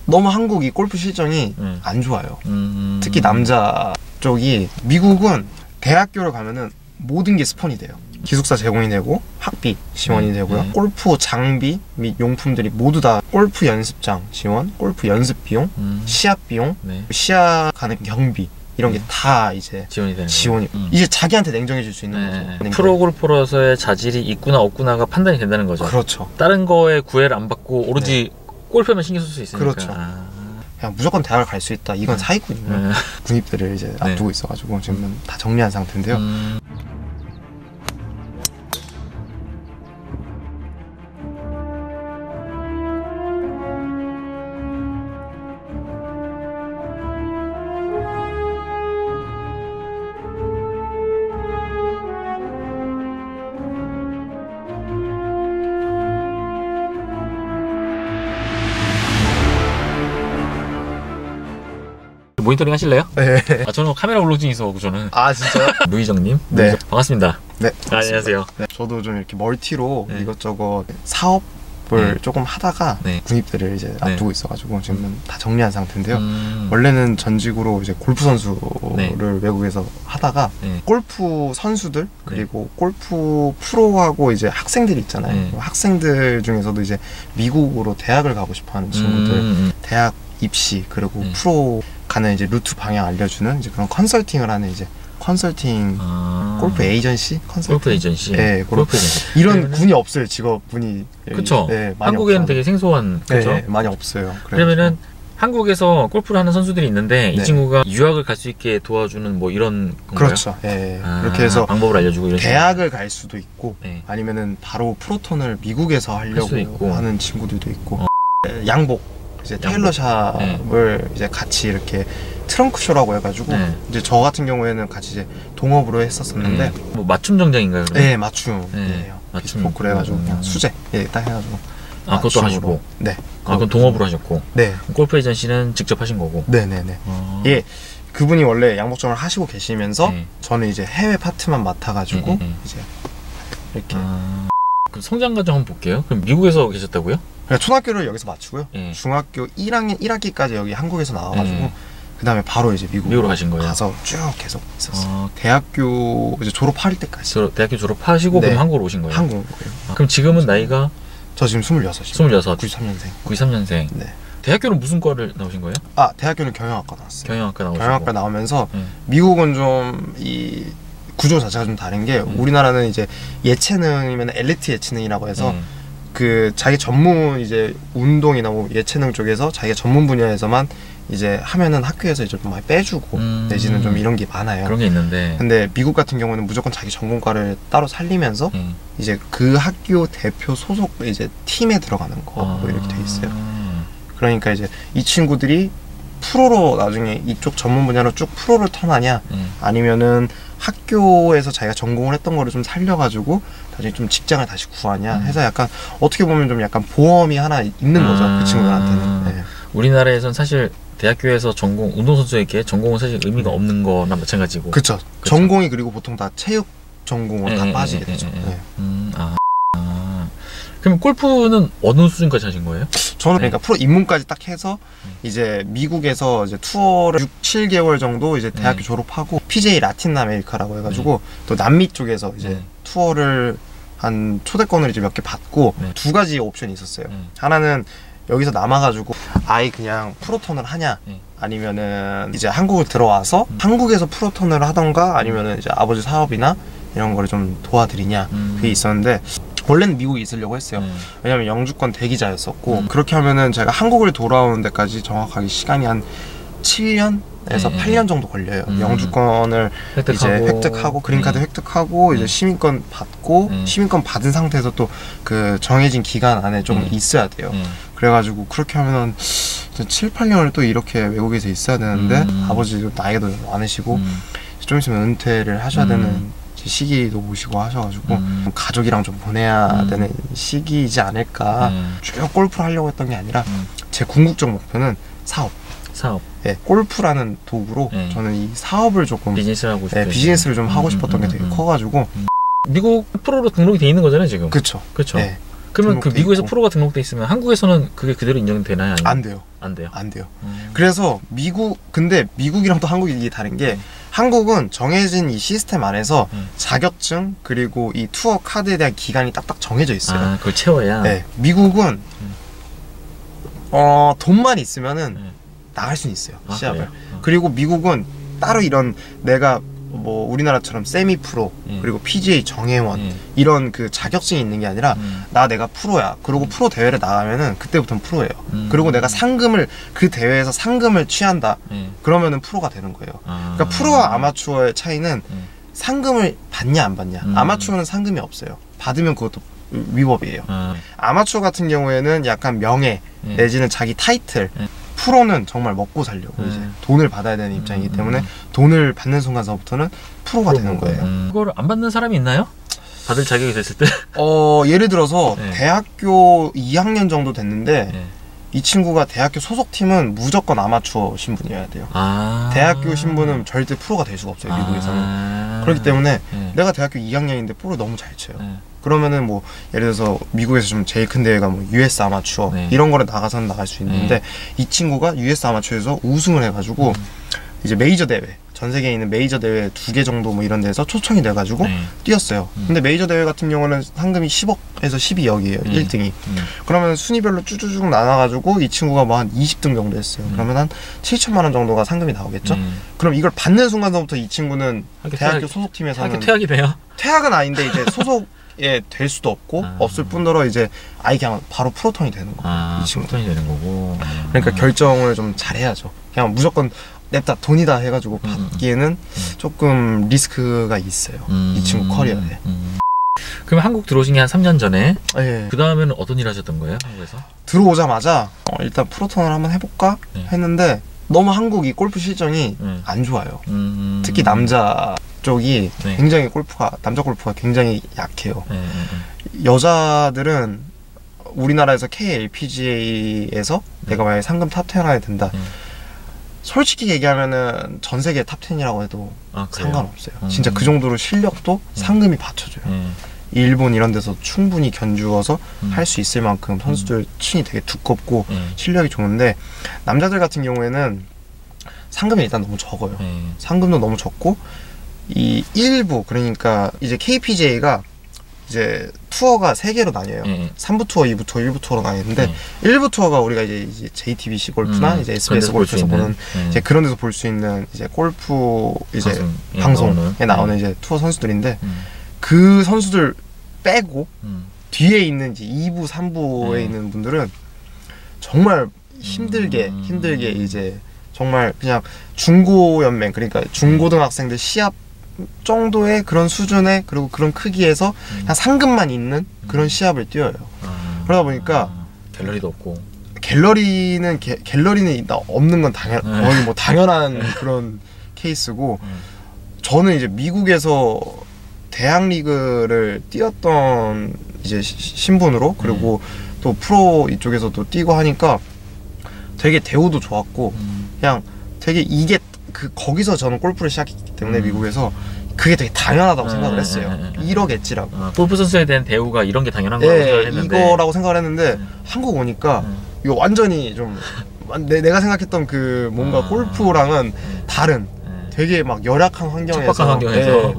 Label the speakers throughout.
Speaker 1: 너무 한국이 골프 실정이 안 좋아요. 특히 남자 쪽이. 미국은 대학교를 가면은 모든 게 스폰이 돼요. 기숙사 제공이 되고 학비 지원이 되고요. 골프 장비 및 용품들이 모두 다 골프 연습장 지원, 골프 연습 비용, 시합 비용, 시합 가는 경비 이런 게 다 이제 지원이 이제 자기한테 냉정해 줄 수 있는 거죠.
Speaker 2: 프로 골퍼로서의 자질이 있구나 없구나가 판단이 된다는 거죠.
Speaker 1: 그렇죠.
Speaker 2: 다른 거에 구애를 안 받고 오로지 골프에만 신경 쓸 수 있으니까.
Speaker 1: 그렇죠. 그냥 무조건 대학을 갈 수 있다. 이건 사기꾼이고요. 군입들을 이제 앞두고 있어가지고 지금 다 정리한 상태인데요.
Speaker 2: 모니터링 하실래요?
Speaker 1: 네.
Speaker 2: 저는 카메라 울렁증이 있어가지고 저는.
Speaker 1: 아 진짜요?
Speaker 2: 루이정님.
Speaker 1: 네.
Speaker 2: 반갑습니다.
Speaker 1: 네.
Speaker 2: 안녕하세요.
Speaker 1: 네. 저도 좀 이렇게 멀티로 이것저것 사업을 조금 하다가 군입들을 이제 앞두고 있어가지고 지금 다 정리한 상태인데요. 원래는 전직으로 이제 골프 선수를 외국에서 하다가 골프 선수들 그리고 골프 프로하고 이제 학생들이 있잖아요. 학생들 중에서도 이제 미국으로 대학을 가고 싶어하는 친구들, 대학 입시 그리고 프로 가는 이제 루트 방향 알려주는 이제 그런 컨설팅을 하는 이제 컨설팅 골프 에이전시 컨설팅.
Speaker 2: 골프 에이전시.
Speaker 1: 네,
Speaker 2: 골프 에이전시.
Speaker 1: 이런 군이 없어요. 직업군이.
Speaker 2: 그렇죠.
Speaker 1: 네,
Speaker 2: 한국에는 되게 생소한. 그렇죠.
Speaker 1: 네, 많이 없어요.
Speaker 2: 그러면은 한국에서 골프를 하는 선수들이 있는데 이 친구가 유학을 갈 수 있게 도와주는 뭐 이런 건가요?
Speaker 1: 그렇죠. 네. 그렇게 해서
Speaker 2: 방법을 알려주고 이런
Speaker 1: 대학을 갈 수도 있고 아니면은 바로 프로턴을 미국에서 하려고 하는 친구들도 있고 양복. 이제 테일러샵을 이제 같이 이렇게 트렁크쇼라고 해가지고 이제 저 같은 경우에는 같이 이제 동업으로 했었었는데
Speaker 2: 뭐 맞춤 정장인가요? 그러면?
Speaker 1: 네, 맞춤이에요. 맞춤. 그래가지고 그냥 수제 딱 해가지고.
Speaker 2: 그것도 하시고.
Speaker 1: 네.
Speaker 2: 그럼 동업으로 하셨고.
Speaker 1: 네.
Speaker 2: 골프 에이전시는 직접 하신 거고.
Speaker 1: 네네네. 예. 그분이 원래 양복점을 하시고 계시면서 저는 이제 해외 파트만 맡아가지고 이제 이렇게.
Speaker 2: 그럼 성장 과정 한번 볼게요. 그럼 미국에서 계셨다고요?
Speaker 1: 그러니까 초등학교를 여기서 마치고요. 중학교 1학년 1학기까지 여기 한국에서 나와가지고 그 다음에 바로 이제 미국으로
Speaker 2: 가신 거예요?
Speaker 1: 가서 쭉 계속 있었어요. 대학교 이제 졸업할 때까지.
Speaker 2: 대학교 졸업하시고 그럼 한국으로 오신 거예요?
Speaker 1: 한국으로.
Speaker 2: 그럼 지금은 나이가?
Speaker 1: 저 지금 26이요.
Speaker 2: 93년생. 93년생.
Speaker 1: 네.
Speaker 2: 대학교는 무슨 과를 나오신 거예요?
Speaker 1: 대학교는 경영학과 나왔어요.
Speaker 2: 경영학과
Speaker 1: 나오면서 미국은 좀 이 구조 자체가 좀 다른 게 우리나라는 이제 예체능이면 엘리트 예체능이라고 해서 그 자기 전문 이제 운동이나 뭐 예체능 쪽에서 자기가 전문 분야에서만 이제 하면은 학교에서 이제 좀 많이 빼주고 내지는 좀 이런 게 많아요.
Speaker 2: 그런 게 있는데
Speaker 1: 근데 미국 같은 경우는 무조건 자기 전공과를 따로 살리면서 이제 그 학교 대표 소속 이제 팀에 들어가는 거 이렇게 돼 있어요. 그러니까 이제 이 친구들이 프로로 나중에 이쪽 전문 분야로 쭉 프로를 턴하냐 아니면은 학교에서 자기가 전공을 했던 거를 좀 살려가지고 나중에 좀 직장을 다시 구하냐 해서 약간 어떻게 보면 좀 약간 보험이 하나 있는 거죠. 그 친구들한테는. 네.
Speaker 2: 우리나라에선 사실 대학교에서 전공, 운동선수에게 전공은 사실 의미가 없는 거나 마찬가지고.
Speaker 1: 그쵸. 전공이 그리고 보통 다 체육 전공으로 다 빠지게 되죠.
Speaker 2: 그럼 골프는 어느 수준까지 하신 거예요?
Speaker 1: 저는 그러니까 프로 입문까지 딱 해서 이제 미국에서 이제 투어를 6, 7개월 정도 이제 대학교 졸업하고 PJ 라틴 아메리카라고 해가지고 또 남미 쪽에서 이제 투어를 한 초대권을 이제 몇 개 받고 두 가지 옵션이 있었어요. 하나는 여기서 남아가지고 아예 그냥 프로턴을 하냐 아니면은 이제 한국을 들어와서 한국에서 프로턴을 하던가 아니면은 이제 아버지 사업이나 이런 거를 좀 도와드리냐 그게 있었는데 원래는 미국에 있으려고 했어요. 왜냐면 영주권 대기자였었고 그렇게 하면은 제가 한국을 돌아오는 데까지 정확하게 시간이 한 7년에서 8년 정도 걸려요. 영주권을 이제 획득하고 그린카드 획득하고 이제 시민권 받고 시민권 받은 상태에서 또 그 정해진 기간 안에 좀 있어야 돼요. 그래가지고 그렇게 하면은 7, 8년을 또 이렇게 외국에서 있어야 되는데 아버지도 나이가 많으시고 좀 있으면 은퇴를 하셔야 되는 시기도 오시고 하셔가지고 가족이랑 좀 보내야 되는 시기이지 않을까. 쭉 골프를 하려고 했던 게 아니라 제 궁극적 목표는 사업. 네, 골프라는 도구로 저는 이 사업을 조금 비즈니스를 좀 하고 싶었던 게 되게 커가지고
Speaker 2: 미국 프로로 등록이 돼 있는 거잖아요 지금.
Speaker 1: 그쵸.
Speaker 2: 그쵸. 그러면 그 미국에서
Speaker 1: 있고.
Speaker 2: 프로가 등록돼 있으면 한국에서는 그게 그대로 인정되나요? 아니면?
Speaker 1: 안 돼요.
Speaker 2: 안 돼요.
Speaker 1: 안 돼요. 그래서 근데 미국이랑 또 한국이 이게 다른 게 한국은 정해진 이 시스템 안에서 자격증 그리고 이 투어 카드에 대한 기간이 딱딱 정해져 있어요.
Speaker 2: 아, 그걸 채워야.
Speaker 1: 네, 미국은 돈만 있으면은 나갈 수는 있어요. 시합을. 그리고 미국은 따로 이런 내가 뭐 우리나라처럼 세미 프로 그리고 PGA 정예원 이런 그 자격증이 있는 게 아니라 내가 프로야. 그리고 프로 대회를 나가면은 그때부터는 프로예요. 그리고 내가 그 대회에서 상금을 취한다. 그러면은 프로가 되는 거예요. 그러니까 프로와 아마추어의 차이는 상금을 받냐 안 받냐. 아마추어는 상금이 없어요. 받으면 그것도 위법이에요. 아마추어 같은 경우에는 약간 명예 내지는 자기 타이틀. 프로는 정말 먹고 살려고 이제 돈을 받아야 되는 입장이기 때문에 돈을 받는 순간서부터는 프로가 되는 거예요.
Speaker 2: 그걸 안 받는 사람이 있나요? 받을 자격이 됐을 때?
Speaker 1: 예를 들어서
Speaker 2: 네.
Speaker 1: 대학교 2학년 정도 됐는데
Speaker 2: 네.
Speaker 1: 이 친구가 대학교 소속팀은 무조건 아마추어 신분이어야 돼요. 대학교 신분은 절대 프로가 될 수가 없어요. 미국에서는. 그렇기 때문에 내가 대학교 2학년인데 프로 너무 잘 쳐요. 그러면은 뭐 예를 들어서 미국에서 좀 제일 큰 대회가 뭐 US 아마추어 이런 거를 나가서는 나갈 수 있는데 이 친구가 US 아마추어에서 우승을 해가지고 이제 메이저 대회 전 세계에 있는 메이저 대회 2개 정도 뭐 이런 데서 초청이 돼가지고 뛰었어요. 근데 메이저 대회 같은 경우는 상금이 10억에서 12억이에요. 1등이. 그러면 순위별로 쭉쭉쭉 나눠가지고 이 친구가 뭐 한 20등 정도 했어요. 그러면 한 7천만 원 정도가 상금이 나오겠죠. 그럼 이걸 받는 순간부터 이 친구는 대학교 소속팀에서는
Speaker 2: 퇴학이 돼요?
Speaker 1: 퇴학은 아닌데 이제 소속에 될 수도 없고 없을 뿐더러 이제 그냥 바로 프로턴이 되는 거예요. 이 친구
Speaker 2: 프로턴이 되는 거고.
Speaker 1: 그러니까 결정을 좀 잘해야죠. 그냥 무조건 냅다 돈이다 해가지고 받기에는 조금 리스크가 있어요. 이 친구 커리어에.
Speaker 2: 그럼 한국 들어오신 게 한 3년 전에?
Speaker 1: 예.
Speaker 2: 그 다음에는 어떤 일 하셨던 거예요? 한국에서?
Speaker 1: 들어오자마자 일단 프로턴을 한번 해볼까 했는데 너무 한국이 골프 실정이 안 좋아요. 특히 남자 쪽이 굉장히 남자 골프가 굉장히 약해요. 여자들은 우리나라에서 KLPGA에서 내가 만약에 상금 탑 10 안에 든다. 솔직히 얘기하면은 전 세계 탑 10이라고 해도 상관없어요. 진짜 그 정도로 실력도 상금이 받쳐줘요. 일본 이런 데서 충분히 견주어서 할 수 있을 만큼 선수들 층이 되게 두껍고 실력이 좋은데 남자들 같은 경우에는 상금이 일단 너무 적어요. 상금도 너무 적고 이 일부 그러니까 이제 KPGA가 이제 투어가 3개로 나뉘어요. 3부 투어, 2부 투어, 1부 투어로 나뉘는데 1부 투어가 우리가 이제 JTBC 골프나 이제 SBS 골프에서 보는 이제 그런 데서 볼 수 있는 이제 골프 이제 방송에 나오는 이제 투어 선수들인데 그 선수들 빼고 뒤에 있는 이제 2부, 3부에 있는 분들은 정말 힘들게 이제 정말 그냥 중고연맹 그러니까 중고등학생들 시합 정도의 그런 수준의 그리고 그런 크기에서 그냥 상금만 있는 그런 시합을 뛰어요. 그러다 보니까
Speaker 2: 갤러리도 없고
Speaker 1: 갤러리는 없는 건 거의 뭐 당연한 그런 케이스고 저는 이제 미국에서 대학 리그를 뛰었던 이제 신분으로 그리고 또 프로 이쪽에서도 뛰고 하니까 되게 대우도 좋았고 그냥 되게 이게 거기서 저는 골프를 시작했기 때문에 미국에서 그게 되게 당연하다고 생각을 했어요. 이러겠지라고.
Speaker 2: 골프 선수에 대한 대우가 이런 게 당연한 거라고 생각했는데
Speaker 1: 이거라고 생각을 했는데 한국 오니까 이거 완전히 좀 내가 생각했던 그 뭔가 골프랑은 다른 되게 막 열악한 환경에서
Speaker 2: 척박한 환경에서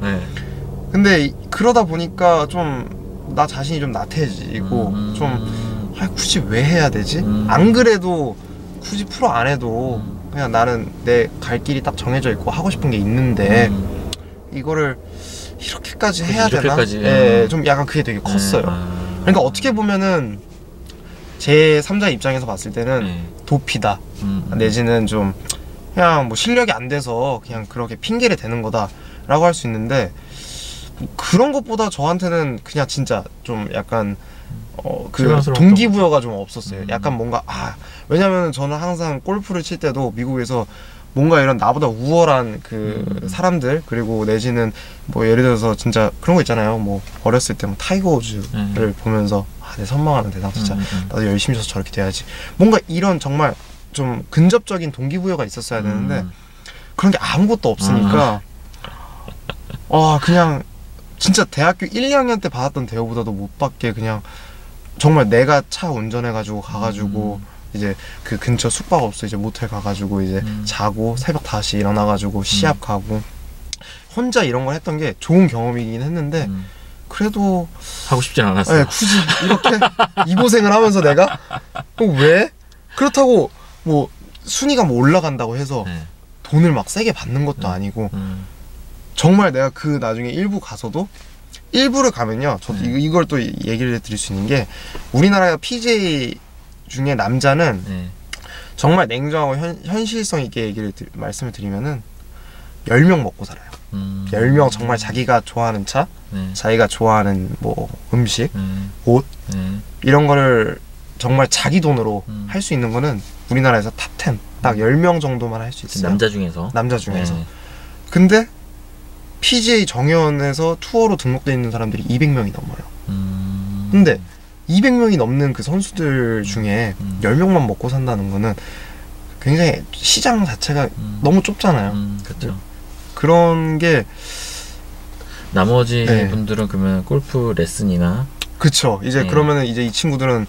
Speaker 1: 근데 그러다 보니까 좀 나 자신이 좀 나태해지고 좀 굳이 왜 해야 되지? 안 그래도 굳이 프로 안 해도 그냥 나는 내 갈 길이 딱 정해져 있고 하고 싶은 게 있는데 이거를 이렇게까지 해야 되나? 좀 약간 그게 되게 컸어요. 그러니까 어떻게 보면은 제 3자 입장에서 봤을 때는 도피다 내지는 좀 그냥 뭐 실력이 안 돼서 그냥 그렇게 핑계를 대는 거다 라고 할 수 있는데 그런 것보다 저한테는 그냥 진짜 좀 약간 그 동기부여가 좀 없었어요. 약간 뭔가 왜냐면 저는 항상 골프를 칠 때도 미국에서 뭔가 이런 나보다 우월한 그 사람들 그리고 내지는 뭐 예를 들어서 진짜 그런 거 있잖아요. 뭐 어렸을 때 뭐 타이거 우즈를 보면서 내 선망하는 대상 진짜 나도 열심히 쳐서 저렇게 돼야지. 뭔가 이런 정말 좀 근접적인 동기부여가 있었어야 되는데 그런 게 아무것도 없으니까 그냥 진짜 대학교 1, 2학년 때 받았던 대우보다도 못 받게 그냥 정말 내가 차 운전해가지고 가가지고 이제 그 근처 숙박업소 이제 모텔 가가지고 이제 자고 새벽 5시 일어나가지고 시합 가고 혼자 이런 걸 했던 게 좋은 경험이긴 했는데 그래도
Speaker 2: 하고 싶진 않았어요.
Speaker 1: 네, 굳이 이렇게 이 고생을 하면서 내가 왜? 그렇다고 뭐 순위가 뭐 올라간다고 해서
Speaker 2: 네.
Speaker 1: 돈을 막 세게 받는 것도 아니고 정말 내가 그 나중에 일부 가서도 일부를 가면요 저도 이걸 또 얘기를 드릴 수 있는 게 우리나라 PJ 중에 남자는 정말 냉정하고 현실성 있게 말씀을 드리면은 10명 먹고 살아요. 10명 정말 자기가 좋아하는 차, 자기가 좋아하는 뭐 음식, 옷 이런 거를 정말 자기 돈으로 할 수 있는 거는 우리나라에서 탑 10, 딱 10명 정도만 할 수 있어요.
Speaker 2: 남자 중에서?
Speaker 1: 남자 중에서. 근데 PGA 정연에서 투어로 등록되어 있는 사람들이 200명이 넘어요. 근데 200명이 넘는 그 선수들 중에 10명만 먹고 산다는 거는 굉장히 시장 자체가 너무 좁잖아요.
Speaker 2: 그렇죠.
Speaker 1: 그런 게
Speaker 2: 나머지 분들은 그러면 골프 레슨이나
Speaker 1: 그쵸. 이제 그러면은 이제 이 친구들은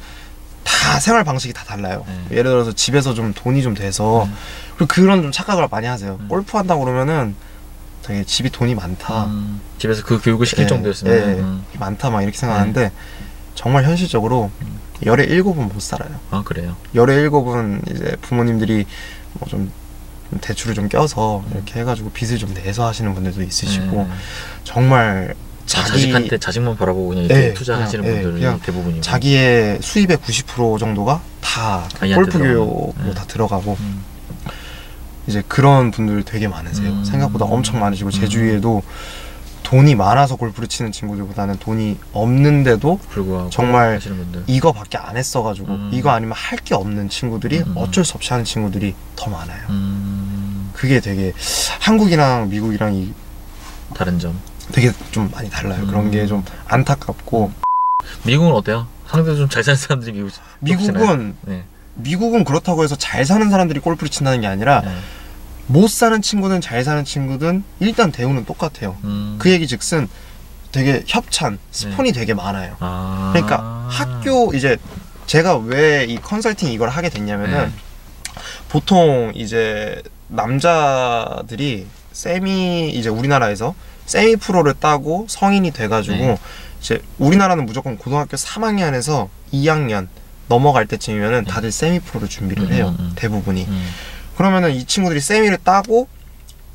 Speaker 1: 다 생활 방식이 다 달라요. 예를 들어서 집에서 좀 돈이 좀 돼서 그리고 그런 좀 착각을 많이 하세요. 골프 한다고 그러면은 되게 집이 돈이 많다.
Speaker 2: 집에서 그 교육을 시킬 정도였으면
Speaker 1: 많다 막 이렇게 생각하는데 정말 현실적으로 열에 7은 못 살아요.
Speaker 2: 아 그래요?
Speaker 1: 열에 7은 이제 부모님들이 뭐 좀 대출을 좀 껴서 이렇게 해가지고 빚을 좀 내서 하시는 분들도 있으시고 정말
Speaker 2: 자식한테 자식만 바라보고 그냥 이렇게 투자하시는 분들이 대부분이고
Speaker 1: 자기의 수입의 90% 정도가 다 골프 교육으로 다 들어가고 이제 그런 분들 되게 많으세요. 생각보다 엄청 많으시고 제 주위에도 돈이 많아서 골프를 치는 친구들보다는 돈이 없는데도
Speaker 2: 불구하고
Speaker 1: 정말 이거밖에 안 했어가지고 이거 아니면 할 게 없는 친구들이 어쩔 수 없이 하는 친구들이 더 많아요. 그게 되게 한국이랑 미국이랑 이
Speaker 2: 다른 점
Speaker 1: 되게 좀 많이 달라요. 그런 게 좀 안타깝고.
Speaker 2: 미국은 어때요? 상대적으로 좀 잘 사는 사람들이
Speaker 1: 미국은 그렇다고 해서 잘 사는 사람들이 골프를 친다는 게 아니라 못 사는 친구든 잘 사는 친구든 일단 대우는 똑같아요. 그 얘기 즉슨 되게 협찬, 스폰이 되게 많아요. 그러니까 학교 이제 제가 왜 이 컨설팅 이걸 하게 됐냐면은 보통 이제 남자들이 이제 우리나라에서 세미 프로를 따고 성인이 돼가지고 이제 우리나라는 무조건 고등학교 3학년에서 2학년 넘어갈 때쯤이면은 다들 세미 프로를 준비를 해요. 대부분이. 그러면은 이 친구들이 세미를 따고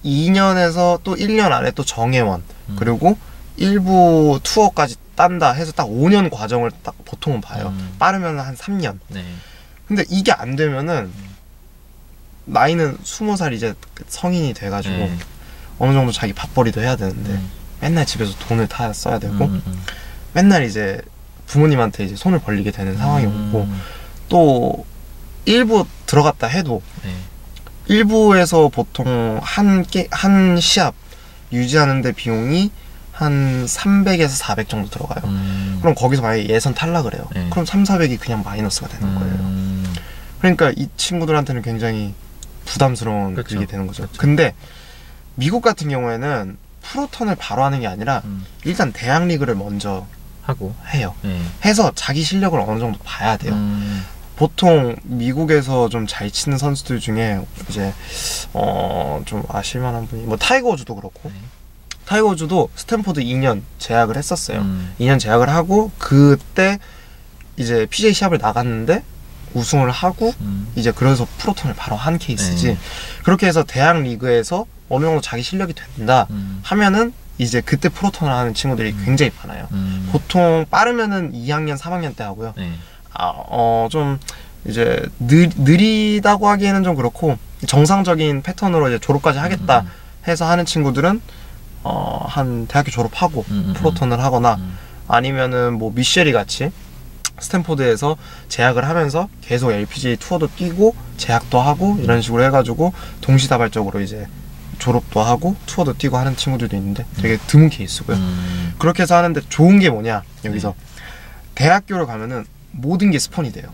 Speaker 1: 2년에서 또 1년 안에 또 정예원 그리고 일부 투어까지 딴다 해서 딱 5년 과정을 딱 보통은 봐요. 빠르면 한 3년. 근데 이게 안 되면은 나이는 20살 이제 성인이 돼가지고 어느 정도 자기 밥벌이도 해야 되는데 맨날 집에서 돈을 다 써야 되고 맨날 이제 부모님한테 이제 손을 벌리게 되는 상황이 오고 또 일부 들어갔다 해도 일부에서 보통 한 시합 유지하는데 비용이 한 300에서 400 정도 들어가요. 그럼 거기서 만약에 예선 탈락을 해요. 그럼 300~400이 그냥 마이너스가 되는 거예요. 그러니까 이 친구들한테는 굉장히 부담스러운 그게 되는 거죠. 근데 미국 같은 경우에는 프로턴을 바로 하는 게 아니라 일단 대학 리그를 먼저
Speaker 2: 하고
Speaker 1: 해요. 해서 자기 실력을 어느 정도 봐야 돼요. 보통 미국에서 좀 잘 치는 선수들 중에 이제 좀 아실만한 분이 뭐 타이거 우즈도 그렇고 타이거 우즈도 스탠포드 2년 재학을 했었어요. 2년 재학을 하고 그때 이제 PGA 시합을 나갔는데 우승을 하고 이제 그래서 프로턴을 바로 한 케이스지. 그렇게 해서 대학 리그에서 어느 정도 자기 실력이 된다 하면은 이제 그때 프로턴을 하는 친구들이 굉장히 많아요. 보통 빠르면은 2학년, 3학년 때 하고요. 좀 이제 느리다고 하기에는 좀 그렇고 정상적인 패턴으로 이제 졸업까지 하겠다 해서 하는 친구들은 한 대학교 졸업하고 프로턴을 하거나 아니면은 뭐 미셸이 같이 스탠포드에서 재학을 하면서 계속 LPGA 투어도 뛰고 재학도 하고 이런 식으로 해가지고 동시다발적으로 이제 졸업도 하고 투어도 뛰고 하는 친구들도 있는데 되게 드문 케이스고요. 그렇게 해서 하는데 좋은 게 뭐냐 여기서 대학교를 가면은 모든 게 스폰이 돼요.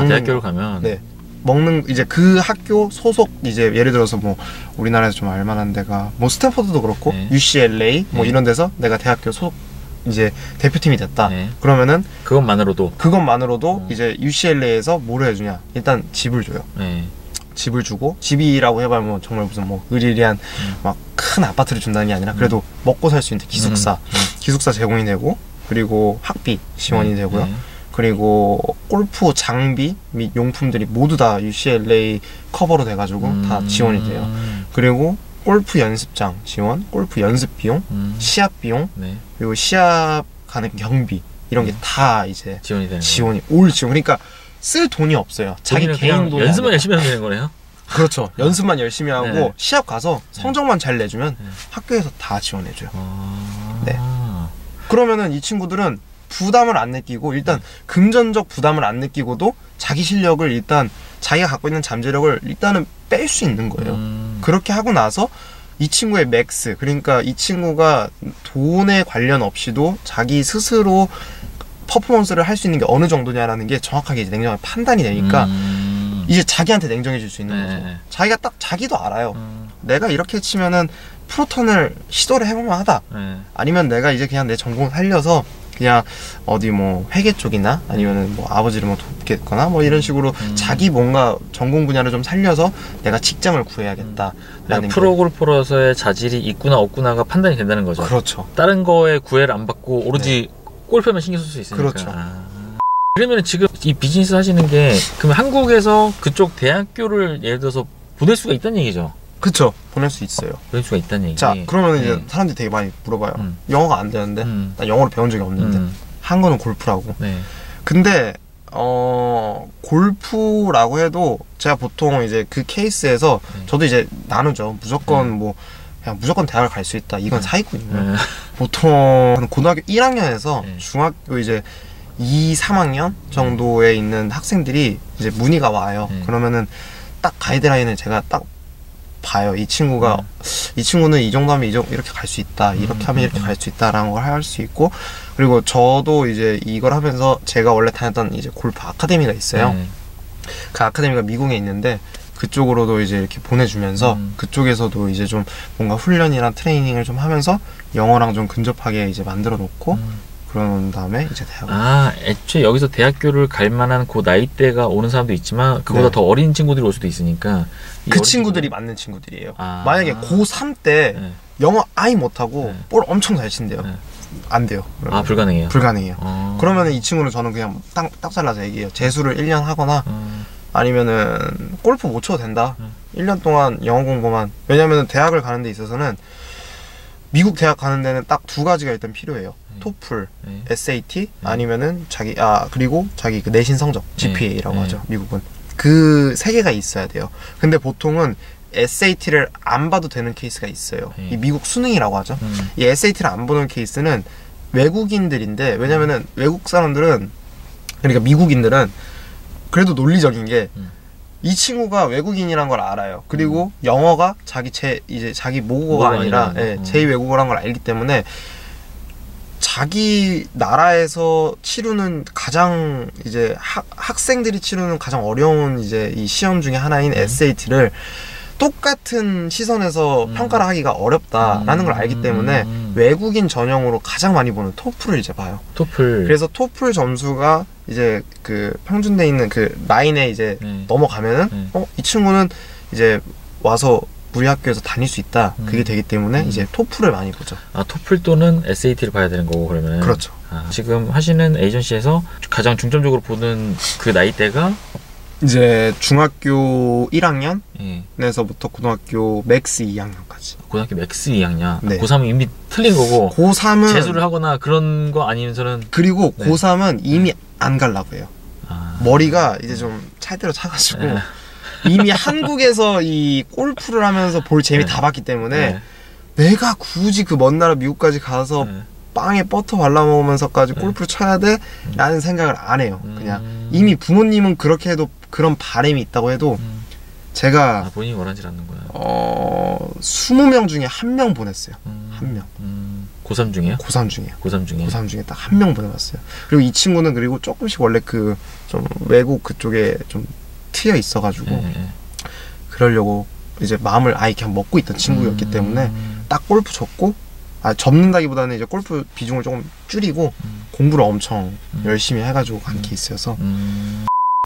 Speaker 2: 대학교를 가면
Speaker 1: 먹는 이제 그 학교 소속 이제 예를 들어서 뭐 우리나라에서 좀 알만한 데가 뭐 스탠포드도 그렇고 UCLA 뭐 이런 데서 내가 대학교 소속 이제 대표팀이 됐다.
Speaker 2: 네.
Speaker 1: 그러면은
Speaker 2: 그것만으로도
Speaker 1: 이제 UCLA에서 뭐를 해주냐? 일단 집을 줘요.
Speaker 2: 네.
Speaker 1: 집을 주고, 집이라고 해봐야 뭐 정말 무슨 뭐 의리리한 막 큰 아파트를 준다는 게 아니라 그래도 먹고 살 수 있는 기숙사 제공이 되고, 그리고 학비 지원이 되고요. 그리고 골프 장비 및 용품들이 모두 다 UCLA 커버로 돼가지고 다 지원이 돼요. 그리고 골프 연습장 지원, 골프 연습 비용, 시합 비용,
Speaker 2: 네.
Speaker 1: 그리고 시합 가는 경비 이런 게 다 이제
Speaker 2: 지원이 되는
Speaker 1: 지원. 그러니까 쓸 돈이 없어요. 자기 개인 돈이
Speaker 2: 연습만 열심히 하면 되는 거네요.
Speaker 1: 그렇죠. 연습만 열심히 하고
Speaker 2: 네.
Speaker 1: 시합 가서 성적만 잘 내주면 학교에서 다 지원해줘요. 네. 그러면은 이 친구들은 부담을 안 느끼고, 일단 금전적 부담을 안 느끼고도 자기 실력을 일단 자기가 갖고 있는 잠재력을 일단은 뺄 수 있는 거예요. 그렇게 하고 나서 이 친구의 맥스, 그러니까 이 친구가 돈에 관련 없이도 자기 스스로 퍼포먼스를 할 수 있는 게 어느 정도냐라는 게 정확하게 이제 냉정하게 판단이 되니까 이제 자기한테 냉정해 줄 수 있는 거죠. 자기가 딱 자기도 알아요. 내가 이렇게 치면은 프로턴을 시도를 해볼만 하다. 아니면 내가 이제 그냥 내 전공을 살려서 그냥 어디 뭐 회계 쪽이나 아니면은 뭐 아버지를 뭐 돕겠거나 뭐 이런 식으로 자기 뭔가 전공 분야를 좀 살려서 내가 직장을 구해야겠다. 라는
Speaker 2: 프로골퍼로서의 자질이 있구나 없구나가 판단이 된다는 거죠.
Speaker 1: 그렇죠.
Speaker 2: 다른 거에 구애를 안 받고 오로지 골프에만 신경 쓸 수 있으니까.
Speaker 1: 그렇죠.
Speaker 2: 그러면 지금 이 비즈니스 하시는 게 그러면 한국에서 그쪽 대학교를 예를 들어서 보낼 수가 있다는 얘기죠.
Speaker 1: 그쵸. 보낼 수 있어요.
Speaker 2: 보낼 수가 있다는 얘기.
Speaker 1: 자, 그러면 이제 사람들이 되게 많이 물어봐요. 영어가 안 되는데, 나 영어를 배운 적이 없는데, 한 거는 골프라고.
Speaker 2: 네.
Speaker 1: 근데 골프라고 해도 제가 보통 이제 그 케이스에서 저도 이제 나누죠. 무조건 뭐 그냥 무조건 대학을 갈 수 있다. 이건 사기꾼이고요. 보통 고등학교 1학년에서 중학교 이제 2, 3학년 정도에 있는 학생들이 이제 문의가 와요. 그러면은 딱 가이드라인을 제가 딱 봐요. 이 친구는 이 정도 하면 이렇게 갈 수 있다. 이렇게 하면 이렇게 갈 수 있다라는 걸 할 수 있고, 그리고 저도 이제 이걸 하면서 제가 원래 다녔던 이제 골프 아카데미가 있어요. 그 아카데미가 미국에 있는데 그쪽으로도 이제 이렇게 보내주면서 그쪽에서도 이제 좀 뭔가 훈련이랑 트레이닝을 좀 하면서 영어랑 좀 근접하게 이제 만들어 놓고 그런 다음에 이제 대학을.
Speaker 2: 애초에 여기서 대학교를 갈 만한 그 나이대가 오는 사람도 있지만 그보다 더 어린 친구들이 올 수도 있으니까
Speaker 1: 그 친구들이 맞는 친구들이에요. 만약에 고3 때 영어 아예 못하고 볼 엄청 잘 친대요. 안 돼요.
Speaker 2: 불가능해요.
Speaker 1: 불가능해요. 그러면 이 친구는 저는 그냥 딱 잘라서 얘기해요. 재수를 1년 하거나 아니면은 골프 못 쳐도 된다. 1년 동안 영어 공부만. 왜냐면은 대학을 가는 데 있어서는 미국 대학 가는 데는 딱 두 가지가 일단 필요해요. 토플, SAT, 아니면은 그리고 자기 그 내신 성적, GPA라고 하죠. 미국은. 그 세 개가 있어야 돼요. 근데 보통은 SAT를 안 봐도 되는 케이스가 있어요. 이 미국 수능이라고 하죠. 이 SAT를 안 보는 케이스는 외국인들인데, 왜냐면은 외국 사람들은, 그러니까 미국인들은 그래도 논리적인 게 이 친구가 외국인이란 걸 알아요. 그리고 영어가 자기 모국어가 아니라 제2 외국어란 걸 알기 때문에 자기 나라에서 치르는 가장 이제 학생들이 치르는 가장 어려운 이제 이 시험 중에 하나인 SAT를 똑같은 시선에서 평가를 하기가 어렵다라는 걸 알기 때문에 외국인 전형으로 가장 많이 보는 토플을 이제 봐요. 토플. 그래서 토플 점수가 이제 그 평준돼 있는 그 라인에 이제 넘어가면은 이 친구는 이제 와서 우리 학교에서 다닐 수 있다. 그게 되기 때문에 이제 토플을 많이 보죠.
Speaker 2: 토플 또는 SAT를 봐야 되는 거고 그러면.
Speaker 1: 그렇죠.
Speaker 2: 지금 하시는 에이전시에서 가장 중점적으로 보는 그 나이대가
Speaker 1: 이제 중학교 1학년에서부터 고등학교 맥스 2학년까지.
Speaker 2: 고등학교 맥스 2학년. 네. 고3은 이미 틀린 거고.
Speaker 1: 고3은
Speaker 2: 재수를 하거나 그런 거 아니면서는.
Speaker 1: 그리고 고3은 이미 안 가려고 해요. 머리가 이제 좀 찰대로 차가지고 이미 한국에서 이 골프를 하면서 볼 재미 다 봤기 때문에 내가 굳이 그 먼 나라 미국까지 가서 빵에 버터 발라먹으면서까지 골프를 쳐야 돼? 라는 생각을 안 해요. 그냥 이미 부모님은 그렇게 해도 그런 바람이 있다고 해도 제가
Speaker 2: 본인이 원하지 않는 거야.
Speaker 1: 20명 중에 1명 보냈어요. 1명.
Speaker 2: 고3 중에요?
Speaker 1: 고3 중에요.
Speaker 2: 고3 중에
Speaker 1: 딱 1명 보내봤어요. 그리고 이 친구는 그리고 조금씩 원래 그 좀 외국 그쪽에 좀 트여 있어가지고 그러려고 이제 마음을 아예 그냥 먹고 있던 친구였기 때문에 딱 골프 줬고 접는다기보다는 이제 골프 비중을 조금 줄이고 공부를 엄청 열심히 해가지고 간 케이스여서.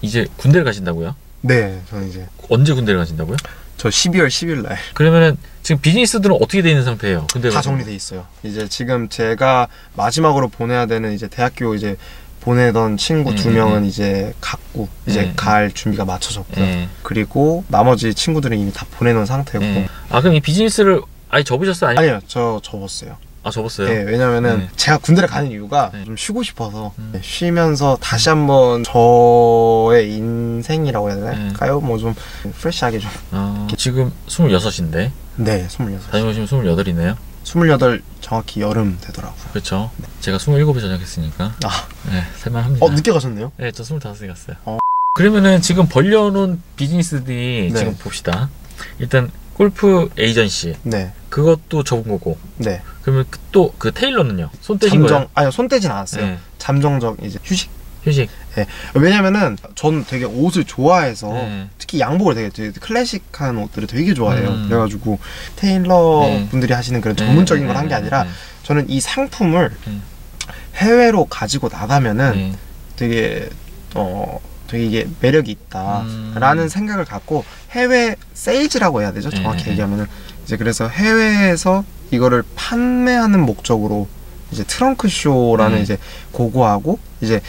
Speaker 2: 이제 군대를 가신다고요?
Speaker 1: 네, 저는 이제
Speaker 2: 언제 군대를 가신다고요?
Speaker 1: 저 12월 10일 날.
Speaker 2: 그러면은 지금 비즈니스들은 어떻게 돼 있는 상태예요? 군대
Speaker 1: 다 정리돼 있어요. 이제 지금 제가 마지막으로 보내야 되는 이제 대학교 이제 보내던 친구 2명은 이제 갔고 이제 갈 준비가 맞춰졌고요. 그리고 나머지 친구들은 이미 다 보내놓은 상태고.
Speaker 2: 아 그럼 이 비즈니스를 아예 접으셨어요?
Speaker 1: 아니요, 저 접었어요.
Speaker 2: 아 접었어요?
Speaker 1: 네, 왜냐면은 제가 군대를 가는 이유가 좀 쉬고 싶어서 쉬면서 다시 한번 저의 인생이라고 해야 되나요? 뭐 좀 프레시하게 좀.
Speaker 2: 지금 26인데.
Speaker 1: 네, 26.
Speaker 2: 다녀오시면 28이네요.
Speaker 1: 28 정확히 여름 되더라고요.
Speaker 2: 그렇죠. 제가 27에 전역했으니까. 네, 살만합니다.
Speaker 1: 늦게 가셨네요?
Speaker 2: 네, 저 25에 갔어요. 그러면은 지금 벌려놓은 비즈니스들이
Speaker 1: 네.
Speaker 2: 지금 봅시다. 일단 골프 에이전시.
Speaker 1: 네.
Speaker 2: 그것도 접은 거고.
Speaker 1: 네.
Speaker 2: 그러면 또 그 테일러는요? 손 떼신 거예요?
Speaker 1: 아니요, 손 떼진 않았어요.
Speaker 2: 네.
Speaker 1: 잠정적 이제 휴식.
Speaker 2: 네.
Speaker 1: 왜냐면은 저는 되게 옷을 좋아해서
Speaker 2: 네.
Speaker 1: 특히 양복을 되게 클래식한 옷들을 되게 좋아해요. 그래가지고 테일러
Speaker 2: 네.
Speaker 1: 분들이 하시는 그런 전문적인 걸 한 게 아니라 저는 이 상품을 해외로 가지고 나가면은 되게 이게 매력이 있다라는 생각을 갖고 해외 세일즈라고 해야 되죠? 정확히 얘기하면은 이제 그래서 해외에서 이거를 판매하는 목적으로 이제 트렁크 쇼라는 이제 고거하고 이제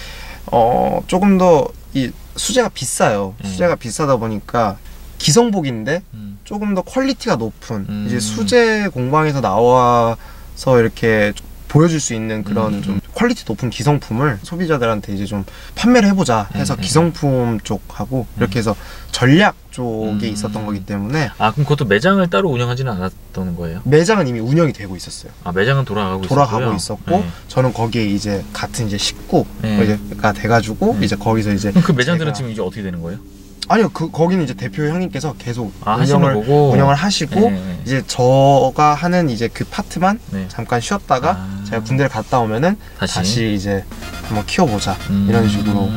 Speaker 1: 조금 더 이 수제가 비싸요. 수제가 비싸다 보니까 기성복인데 조금 더 퀄리티가 높은 이제 수제 공방에서 나와서 이렇게 보여줄 수 있는 그런 좀 퀄리티 높은 기성품을 소비자들한테 이제 좀 판매를 해보자 해서 기성품 쪽하고 이렇게 해서 전략 쪽에 있었던 거기 때문에.
Speaker 2: 아 그럼 그것도 매장을 따로 운영하지는 않았던 거예요?
Speaker 1: 매장은 이미 운영이 되고 있었어요.
Speaker 2: 아 매장은 돌아가고
Speaker 1: 있었고 저는 거기에 이제 같은 이제 식구가 돼가지고 이제 거기서 이제.
Speaker 2: 그럼 그 매장들은 지금 이제 어떻게 되는 거예요?
Speaker 1: 아니요, 거기는 이제 대표 형님께서 계속
Speaker 2: 운영을
Speaker 1: 하시고 이제 저가 하는 이제 그 파트만 잠깐 쉬었다가 제가 군대를 갔다 오면은 다시 이제 한번 키워보자 이런 식으로